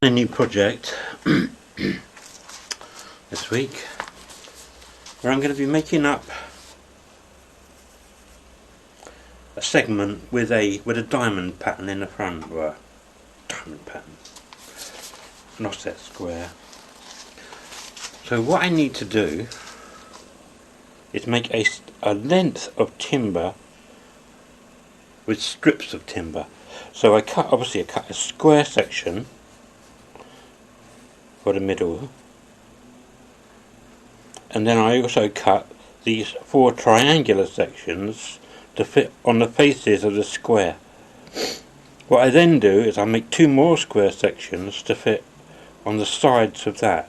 A new project this week where I'm going to be making up a segment with a diamond pattern in the front, or a diamond pattern, an offset square. So what I need to do is make a length of timber with strips of timber. So I cut a square section for the middle, and then I also cut these 4 triangular sections to fit on the faces of the square. What I then do is I make 2 more square sections to fit on the sides of that.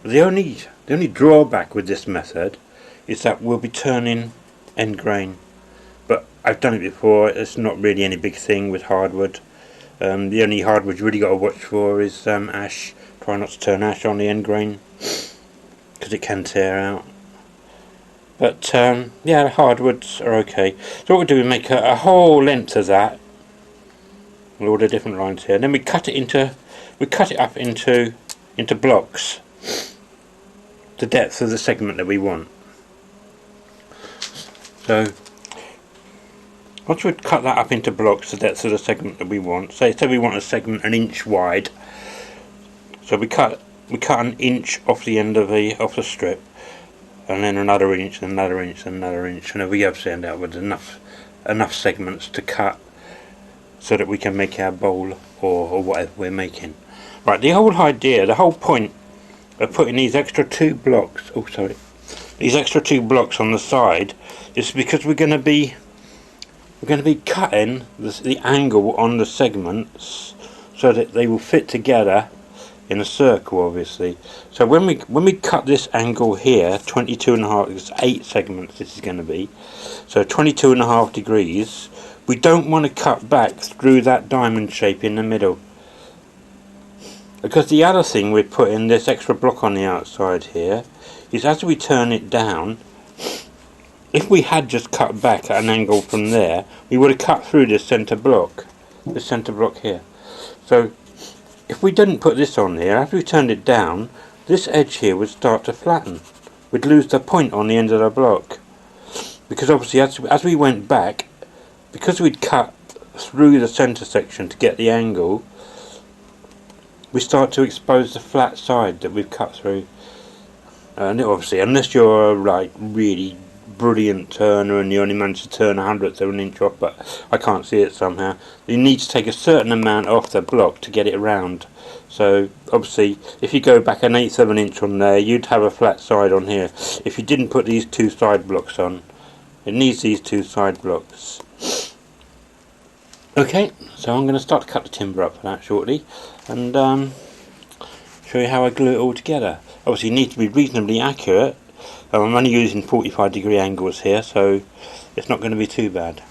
The only drawback with this method is that we'll be turning end grain, but I've done it before. It's not really any big thing with hardwood. The only hardwood you really got to watch for is ash. Try not to turn ash on the end grain because it can tear out. But yeah, the hardwoods are okay. So what we do, we make a whole length of that with all the different lines here. And then we cut it up into blocks, the depth of the segment that we want. So once we've cut that up into blocks, the depth of the segment that we want, say we want a segment 1 inch wide. So we cut 1 inch off the end of the strip, and then another inch, and another inch, and another inch, and we have to end up with enough segments to cut so that we can make our bowl or whatever we're making. Right, the whole idea, the whole point of putting these extra 2 blocks, these extra 2 blocks on the side is because we're going to be cutting the angle on the segments so that they will fit together in a circle, obviously. So when we cut this angle here, 22.5, it's 8 segments this is going to be, so 22.5 degrees, we don't want to cut back through that diamond shape in the middle, because the other thing we're putting this extra block on the outside here is, as we turn it down, if we had just cut back at an angle from there, we would have cut through this centre block here. So if we didn't put this on here, after we turned it down, this edge here would start to flatten. We'd lose the point on the end of the block. Because obviously as we went back, because we'd cut through the centre section to get the angle, we start to expose the flat side that we've cut through. And obviously, unless you're like really brilliant turner and you only manage to turn 1/100 of an inch off, but I can't see it somehow, you need to take a certain amount off the block to get it around. So obviously if you go back 1/8 of an inch on there, you'd have a flat side on here if you didn't put these 2 side blocks on. It needs these 2 side blocks. Okay, so I'm going to start to cut the timber up for that shortly, and show you how I glue it all together. Obviously you need to be reasonably accurate. I'm only using 45-degree angles here, so it's not going to be too bad.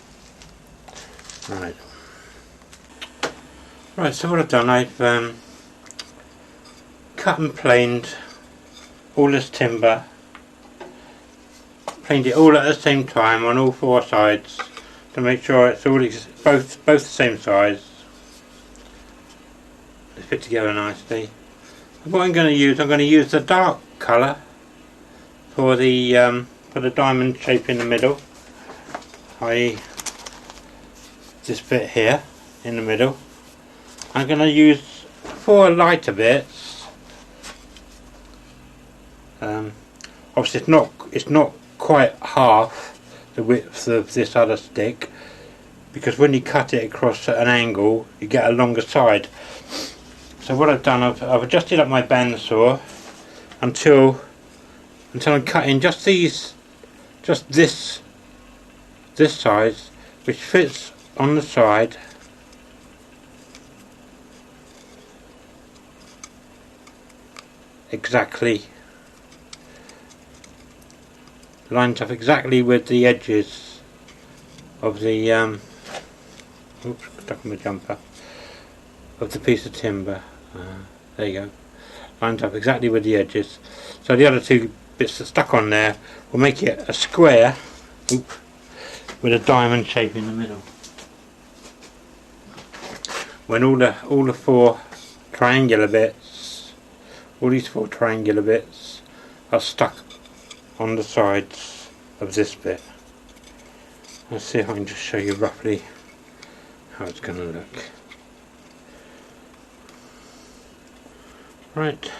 Right, so what I've done, I've cut and planed all this timber, planed it all at the same time on all 4 sides to make sure it's all both the same size. They fit together nicely. And what I'm going to use the dark colour for the diamond shape in the middle, i.e. this bit here in the middle. I'm going to use 4 lighter bits. Obviously it's not quite half the width of this other stick, because when you cut it across at an angle you get a longer side. So what I've done, I've adjusted up my bandsaw until I'm cutting just this size, which fits on the side exactly, lines up exactly with the edges of the oops, stuck in my jumper, of the piece of timber. There you go, lines up exactly with the edges. So the other 2 bits that stuck on there will make it a square, with a diamond shape in the middle. When all the 4 triangular bits, all these 4 triangular bits are stuck on the sides of this bit. Let's see if I can just show you roughly how it's going to look. Right,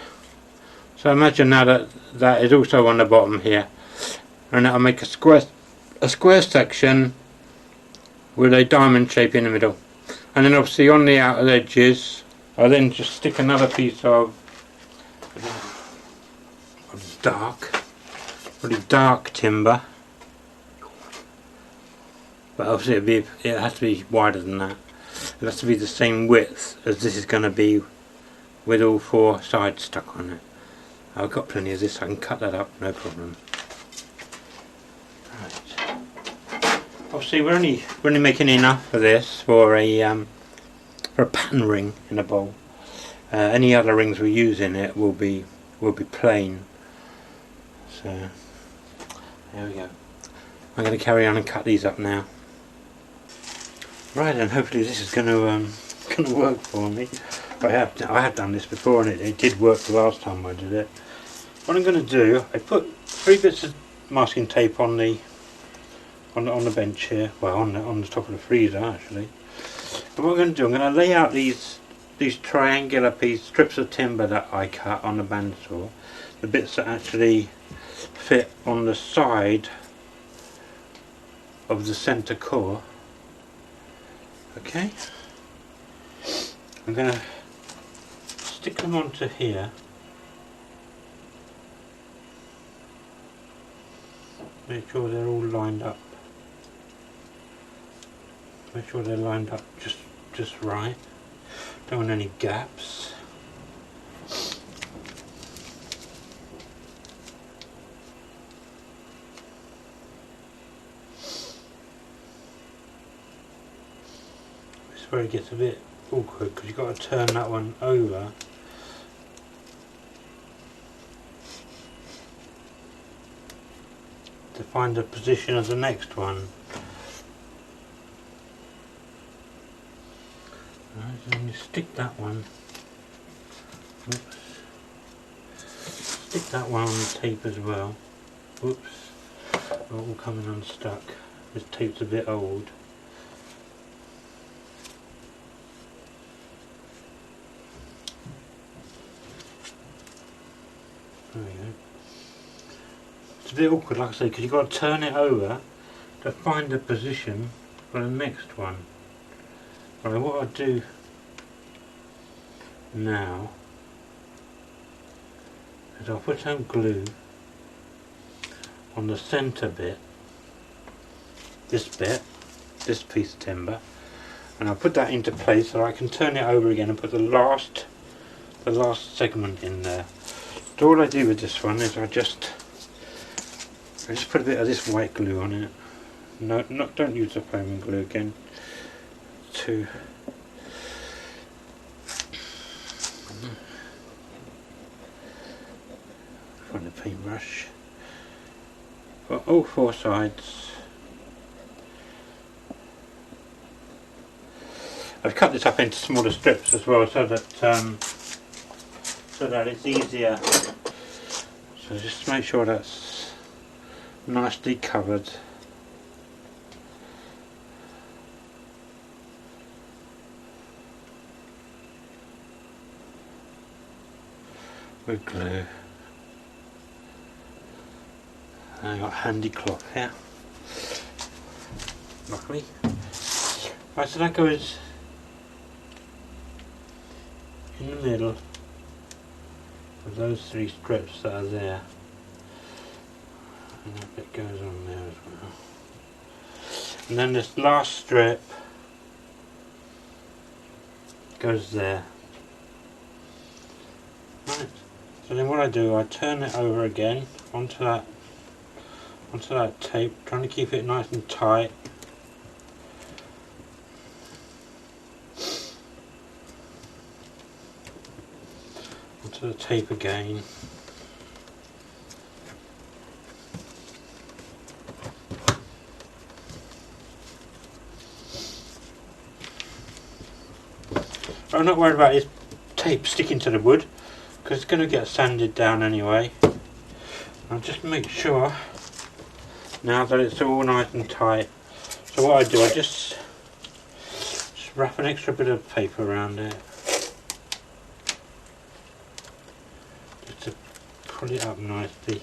so imagine now that that is also on the bottom here, and I'll make a square section with a diamond shape in the middle, and then obviously on the outer edges I'll then just stick another piece of really dark timber, but obviously it has to be wider than that. It has to be the same width as this is going to be, with all 4 sides stuck on it. I've got plenty of this, I can cut that up, no problem. Right. Obviously we're only making enough for this for a pattern ring in a bowl. Any other rings we use in it will be plain. So there we go. I'm going to carry on and cut these up now. Right, and hopefully this is going to work for me. I have done this before, and it did work the last time I did it. What I'm going to do, I put 3 bits of masking tape on the bench here, well on the top of the freezer actually. And what I'm going to do, I'm going to lay out these triangular strips of timber that I cut on the bandsaw, the bits that actually fit on the side of the centre core. Okay, I'm going to stick them onto here. Make sure they're all lined up. Make sure they're lined up just right. Don't want any gaps. This is where it gets a bit awkward, because you've got to turn that one over to find the position of the next one. Right, so then you stick that one. Oops. Stick that one on the tape as well. Whoops. All coming unstuck. This tape's a bit old. There we go. It's a bit awkward, like I say, because you've got to turn it over to find the position for the next one. Right, what I'll do now is I'll put some glue on the centre bit, this piece of timber, and I'll put that into place so I can turn it over again and put the last segment in there. So all I do with this one is I just put a bit of this white glue on it. No, don't use the foaming glue again. Find a paintbrush for all 4 sides. I've cut this up into smaller strips as well, so that it's easier. So just make sure that's nicely covered. With glue. And I've got a handy cloth here, luckily. Right, so that goes in the middle of those 3 strips that are there, and that bit goes on there as well. And then this last strip goes there. Right. So then what I do, I turn it over again onto that tape, trying to keep it nice and tight. Onto the tape again. I'm not worried about this tape sticking to the wood because it's going to get sanded down anyway. I'll just make sure now that it's all nice and tight. So what I do, I just wrap an extra bit of paper around it just to pull it up nicely.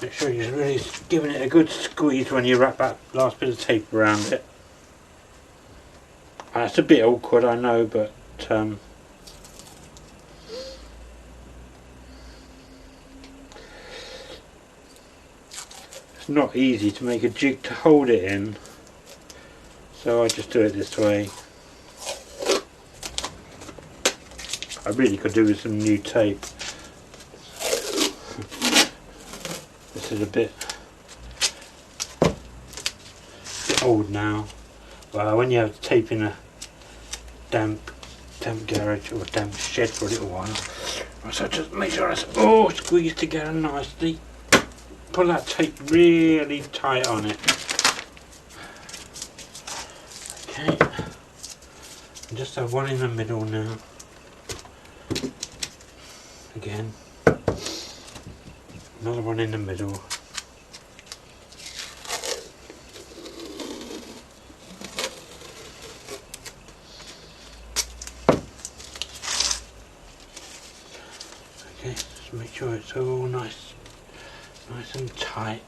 Make sure you're really giving it a good squeeze when you wrap that last bit of tape around it. It's a bit awkward, I know, but it's not easy to make a jig to hold it in, so I just do it this way. I really could do with some new tape. This is a bit old now. Well, when you have tape in a damp garage or damp shed for a little while, so just make sure it's all squeezed together nicely. Put that tape really tight on it. Okay, and just have one in the middle now. Again, another one in the middle. Okay, just make sure it's all nice and tight.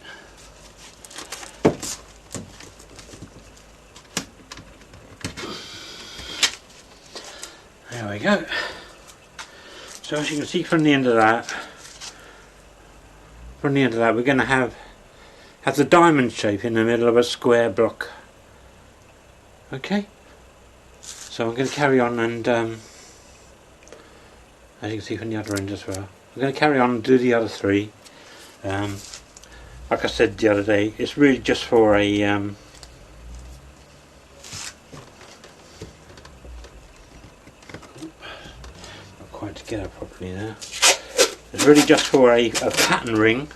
There we go. So as you can see from the end of that, we're going to have the diamond shape in the middle of a square block. Okay, so I'm going to carry on and as you can see from the other end as well, I'm going to carry on and do the other three. Like I said the other day, it's really just for a not quite together properly there. It's really just for a pattern ring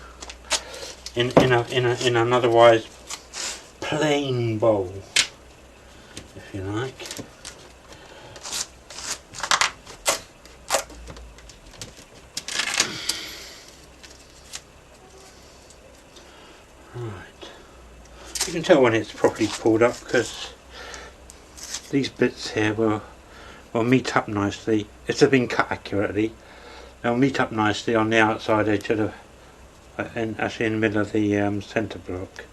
in an otherwise plain bowl, if you like. Right, you can tell when it's properly pulled up because these bits here will meet up nicely if they've been cut accurately. They'll meet up nicely on the outside edge of the, actually in the middle of the centre block.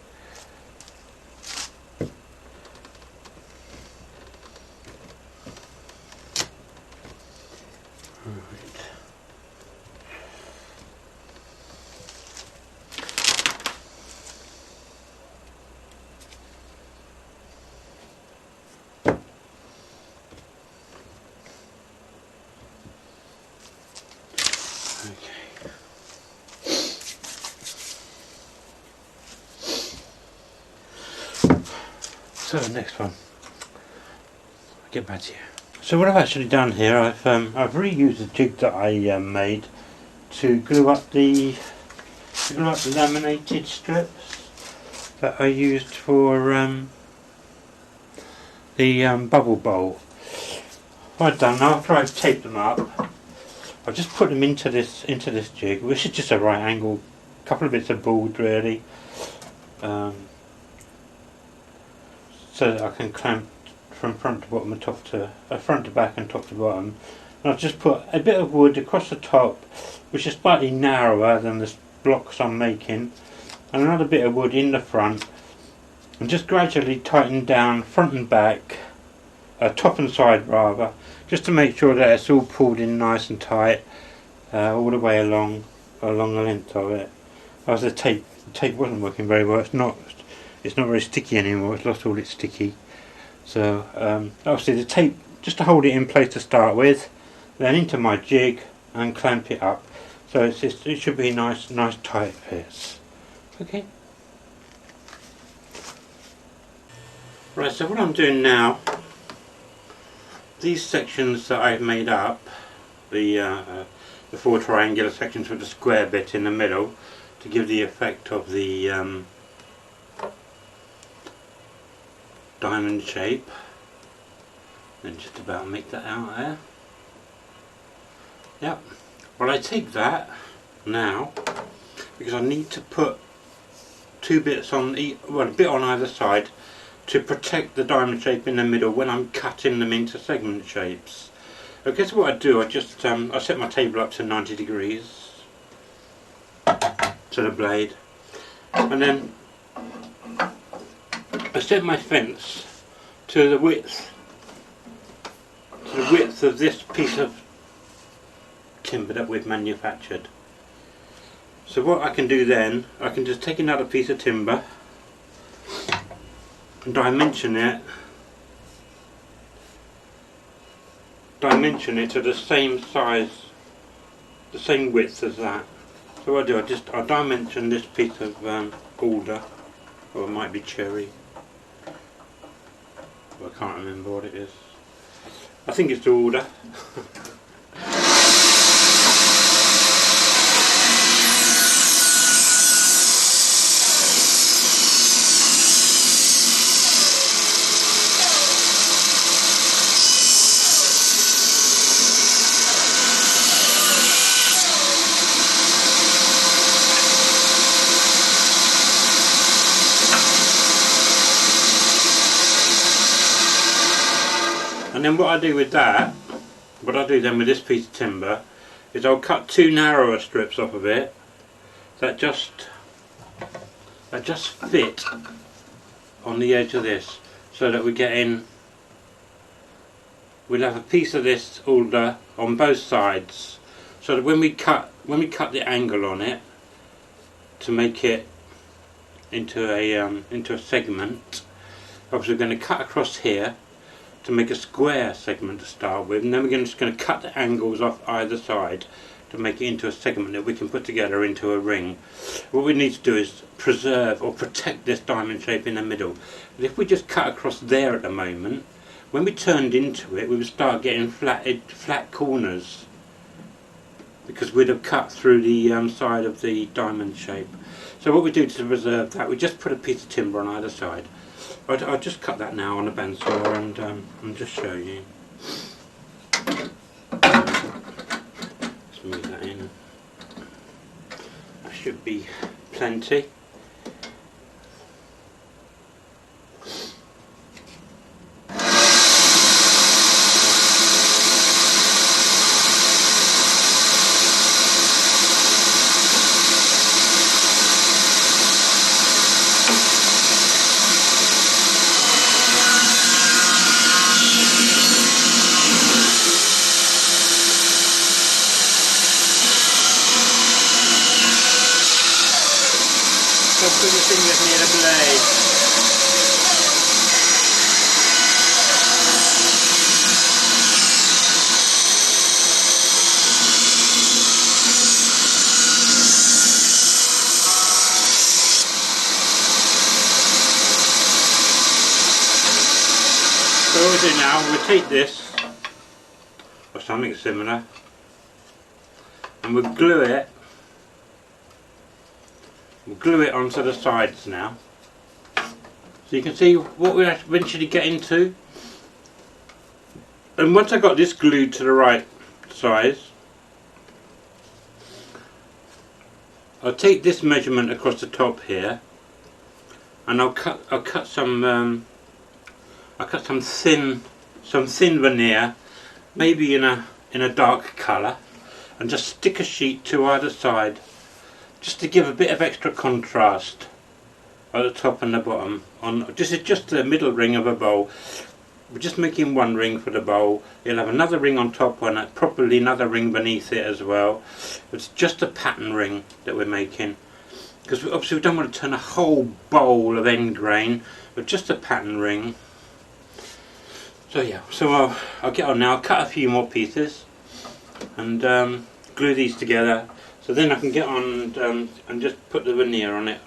So the next one, I'll get back to you. So what I've actually done here, I've reused the jig that I made to glue up the laminated strips that I used for the bubble bowl. What I've done after I've taped them up, I've just put them into this jig, which is just a right angle, couple of bits of board really. So that I can clamp from front to bottom and front to back and top to bottom. And I've just put a bit of wood across the top, which is slightly narrower than the blocks I'm making, and another bit of wood in the front, and just gradually tighten down front and back, top and side rather, just to make sure that it's all pulled in nice and tight all the way along the length of it. As the tape wasn't working very well. It's not very sticky anymore, it's lost all its sticky. So obviously the tape, just to hold it in place to start with, then into my jig and clamp it up. So it should be nice tight fits. Okay. Right, so what I'm doing now, these sections that I've made up, the the 4 triangular sections with the square bit in the middle to give the effect of the diamond shape. And just about make that out there. Yep. Well, I take that now because I need to put 2 bits on a bit on either side to protect the diamond shape in the middle when I'm cutting them into segment shapes. Okay, so what I do, I just I set my table up to 90 degrees to the blade, and then I set my fence to the width of this piece of timber that we've manufactured. So what I can do then, I can just take another piece of timber and dimension it to the same size, the same width as that. So what I do, I dimension this piece of alder, or it might be cherry, I can't remember what it is. I think it's alder. And then what I do with that, what I do then with this piece of timber, is I'll cut 2 narrower strips off of it that just fit on the edge of this, so that we'll have a piece of this alder on both sides, so that when we cut the angle on it to make it into a segment, obviously we're going to cut across here to make a square segment to start with, and then we're just going to cut the angles off either side to make it into a segment that we can put together into a ring. What we need to do is preserve or protect this diamond shape in the middle. But if we just cut across there at the moment, when we turned into it, we would start getting flat corners, because we'd have cut through the side of the diamond shape. So what we do to preserve that, we just put a piece of timber on either side. I'll just cut that now on a bandsaw and just show you. Let's move that in. That should be plenty. Put your fingers near the blade. So what we do now, we'll take this, or something similar, and we'll glue it. We'll glue it onto the sides now, so you can see what we eventually get into. And once I got this glued to the right size, I'll take this measurement across the top here, and I'll cut some thin veneer, maybe in a dark colour, and just stick a sheet to either side, just to give a bit of extra contrast at the top and the bottom. This is just the middle ring of a bowl. We're just making one ring for the bowl. You'll have another ring on top and probably another ring beneath it as well. It's just a pattern ring that we're making, because obviously we don't want to turn a whole bowl of end grain, but just a pattern ring. So yeah, so I'll get on now. I'll cut a few more pieces and glue these together. So then I can get on and just put the veneer on it.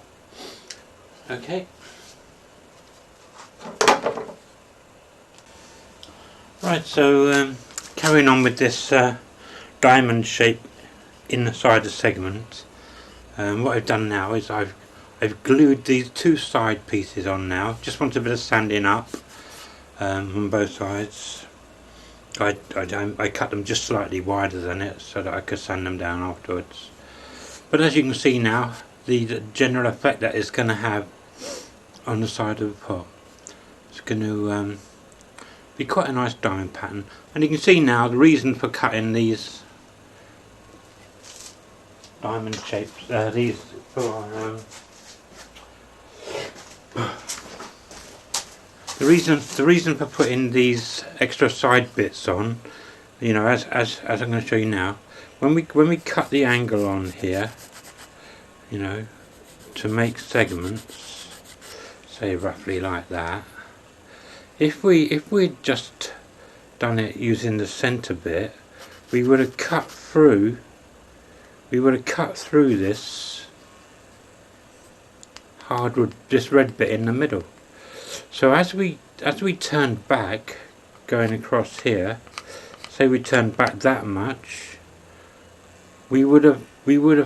Okay. Right, so carrying on with this diamond shape in the side of segment. What I've done now is I've glued these two side pieces on now. Just want a bit of sanding up on both sides. I cut them just slightly wider than it so that I could sand them down afterwards. But as you can see now, the general effect that it's going to have on the side of the pot, it's going to be quite a nice diamond pattern. And you can see now the reason for cutting these diamond shapes, the reason for putting these extra side bits on, you know, as I'm going to show you now, when we cut the angle on here, you know, to make segments, say roughly like that. If we'd just done it using the centre bit, we would have cut through this hardwood, this red bit in the middle. So as we turned back, going across here, say we turned back that much, we would have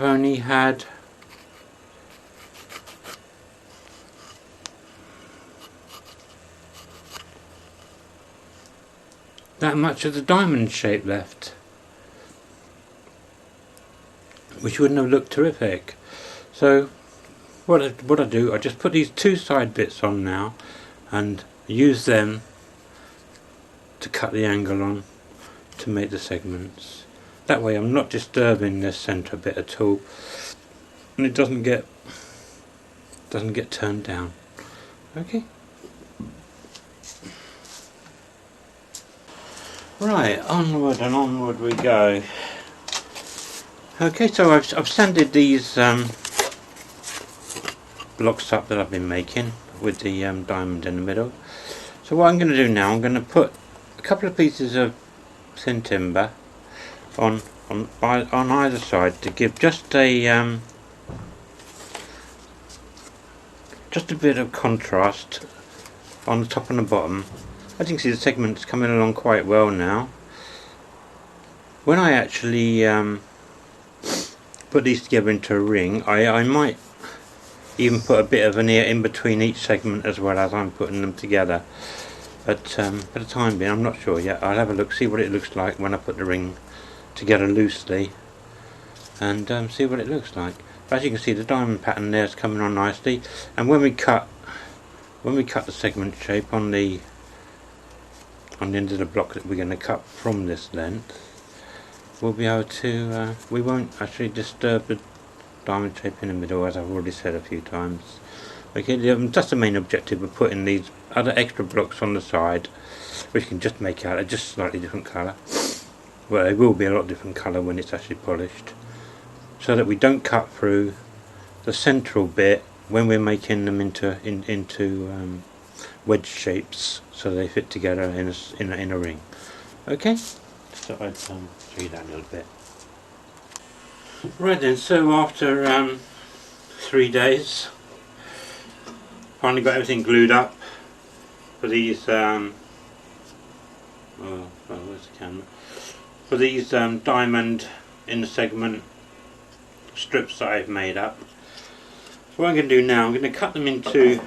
only had that much of the diamond shape left, which wouldn't have looked terrific. So what I do, I just put these two side bits on now and use them to cut the angle on to make the segments. That way I'm not disturbing this centre bit at all, and it doesn't get turned down. Okay. Right, onward and onward we go. Okay, so I've sanded these blocks up that I've been making with the diamond in the middle. So what I'm going to do now, I'm going to put a couple of pieces of thin timber on either side to give just a bit of contrast on the top and the bottom. As you can see, the segment's coming along quite well now. When I actually put these together into a ring, I might even put a bit of an ear in between each segment as well as I'm putting them together. But for the time being, I'm not sure yet. I'll have a look, see what it looks like when I put the ring together loosely, and see what it looks like. But as you can see, the diamond pattern there is coming on nicely. And when we cut the segment shape on the end of the block that we're going to cut from this length, we'll be able to, we won't actually disturb the diamond shape in the middle, as I've already said a few times. Okay, that's the main objective of putting these other extra blocks on the side, which can just make out a just slightly different colour. Well, they will be a lot different colour when it's actually polished, so that we don't cut through the central bit when we're making them into wedge shapes, so they fit together in a ring. Okay, so I'd show you that a little bit. Right then, so after 3 days, finally got everything glued up for these where's the camera? For these diamond in the segment strips that I've made up. So what I'm going to do now, I'm going to cut them into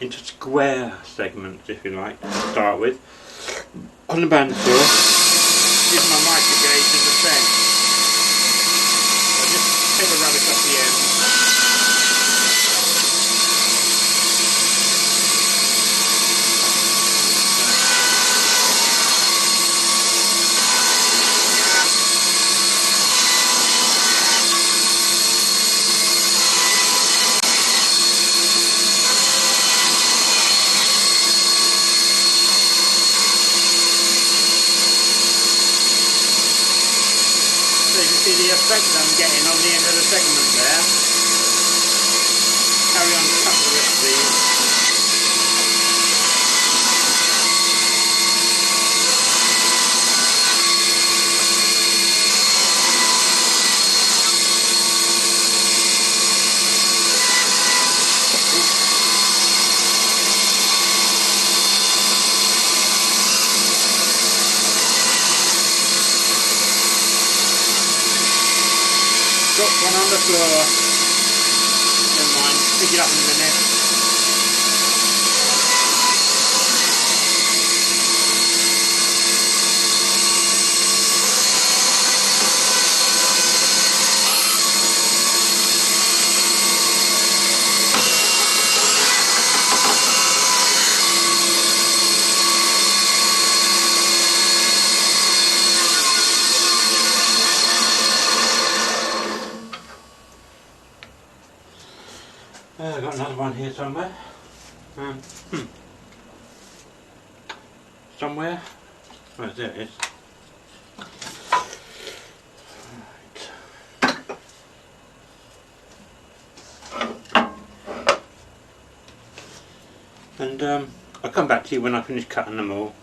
square segments, if you like, to start with. On the bandsaw, use my micro gauge as a pen. So just take the rubbish off the end. See the effect I'm getting on the end of the segment there. Carry on to cut the rest of these. Drop one on the floor. Never mind, pick it up in a minute. I've got another one here somewhere. Somewhere. Oh, there it is. Right. And I'll come back to you when I finish cutting them all.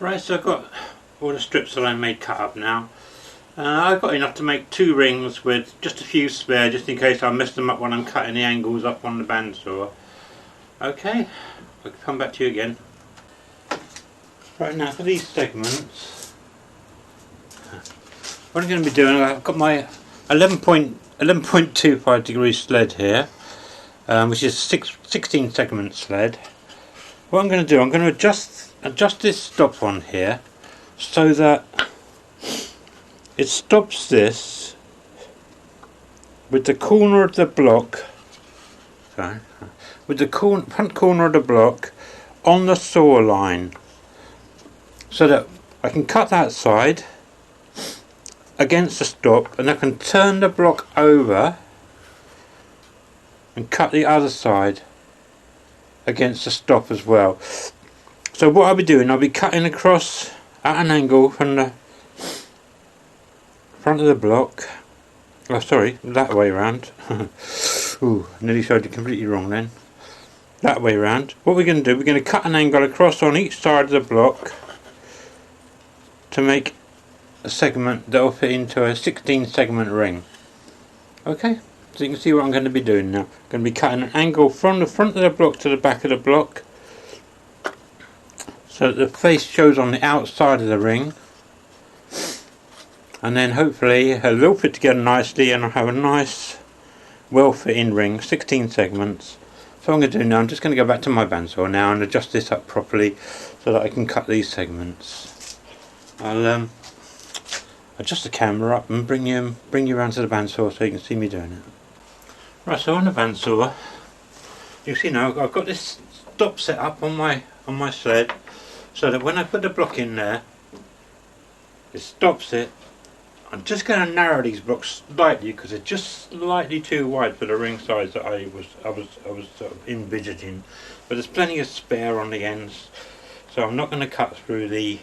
Right, so I've got all the strips that I made cut up now. I've got enough to make 2 rings with just a few spare, just in case I mess them up when I'm cutting the angles up on the bandsaw. Okay, I'll come back to you again. Right, now for these segments, what I'm going to be doing, I've got my 11.25 degree sled here, which is 16 segment sled. What I'm going to do, I'm going to adjust this stop on here so that it stops this with the corner of the block, with the front corner of the block on the saw line, so that I can cut that side against the stop and I can turn the block over and cut the other side against the stop as well. So what I'll be doing, I'll be cutting across at an angle from the front of the block. Oh, sorry, that way round. Ooh, nearly showed you completely wrong then. That way round. What we're going to do, we're going to cut an angle across on each side of the block to make a segment that will fit into a 16 segment ring. Okay, so you can see what I'm going to be doing now. I'm going to be cutting an angle from the front of the block to the back of the block, so that the face shows on the outside of the ring. And then hopefully it'll all fit together nicely and I'll have a nice well fitting ring, 16 segments. So what I'm going to do now, I'm just going to go back to my bandsaw now and adjust this up properly so that I can cut these segments. I'll adjust the camera up and bring you around to the bandsaw so you can see me doing it. Right, so on the bandsaw, you see now I've got this stop set up on my sled so that when I put the block in there, it stops it. I'm just going to narrow these blocks slightly because they're just slightly too wide for the ring size that I was sort of envisaging. But there's plenty of spare on the ends, so I'm not going to cut through the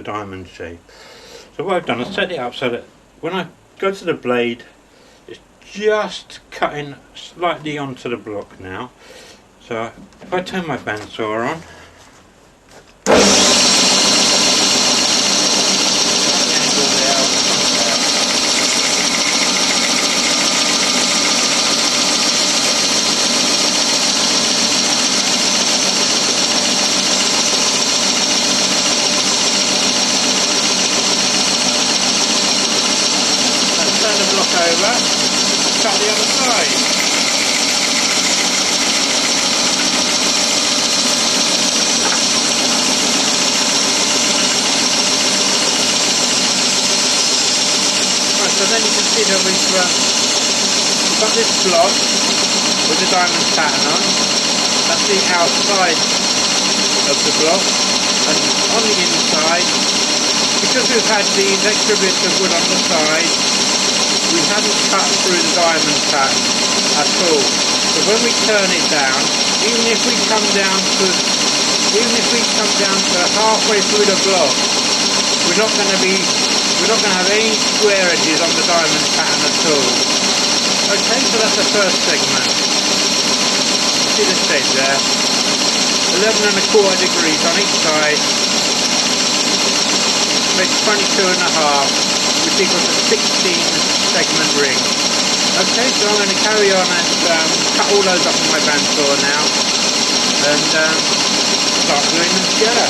diamond shape. So what I've done, I've set it up so that when I go to the blade, it's just cutting slightly onto the block now. So if I turn my bandsaw on, over, cut the other side. Right, so then you can see that we've got this block with the diamond pattern on. That's the outside of the block, and on the inside, because we've had these extra bits of wood on the side, we haven't cut through the diamond pattern at all. So when we turn it down, even if we come down to halfway through the block, we're not going to have any square edges on the diamond pattern at all. Okay, so that's the first segment. See the shape there. 11.25 degrees on each side. Makes 22.5. Which equals a 16 segment ring. Okay, so I'm going to carry on and cut all those up on my bandsaw now and start gluing them together.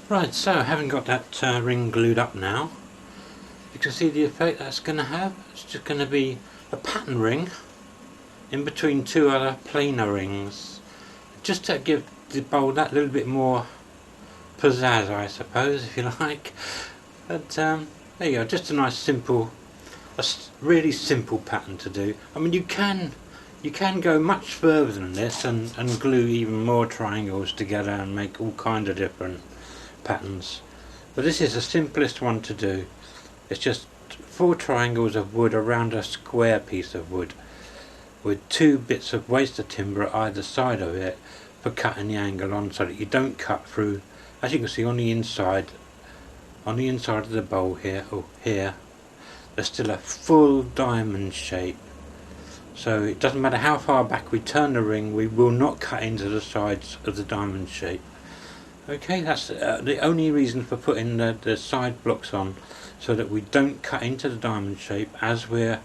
Right, so having got that ring glued up now, You can see the effect that's going to have. It's just going to be a pattern ring in between two other planar rings, just to give the bowl that little bit more pizzazz, I suppose, if you like. But there you go, just a nice simple, really simple pattern to do. I mean, you can go much further than this and glue even more triangles together and make all kinds of different patterns, but this is the simplest one to do. It's just 4 triangles of wood around a square piece of wood with 2 bits of waste timber at either side of it for cutting the angle on, so that you don't cut through. As you can see on the inside of the bowl here, there's still a full diamond shape. So it doesn't matter how far back we turn the ring, we will not cut into the sides of the diamond shape. Okay, that's the only reason for putting the side blocks on, so that we don't cut into the diamond shape as we're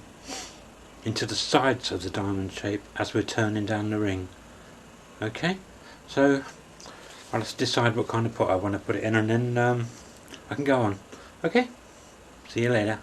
into the sides of the diamond shape as we're turning down the ring. Okay, so I'll just decide what kind of pot I want to put it in, and then I can go on. Okay, see you later.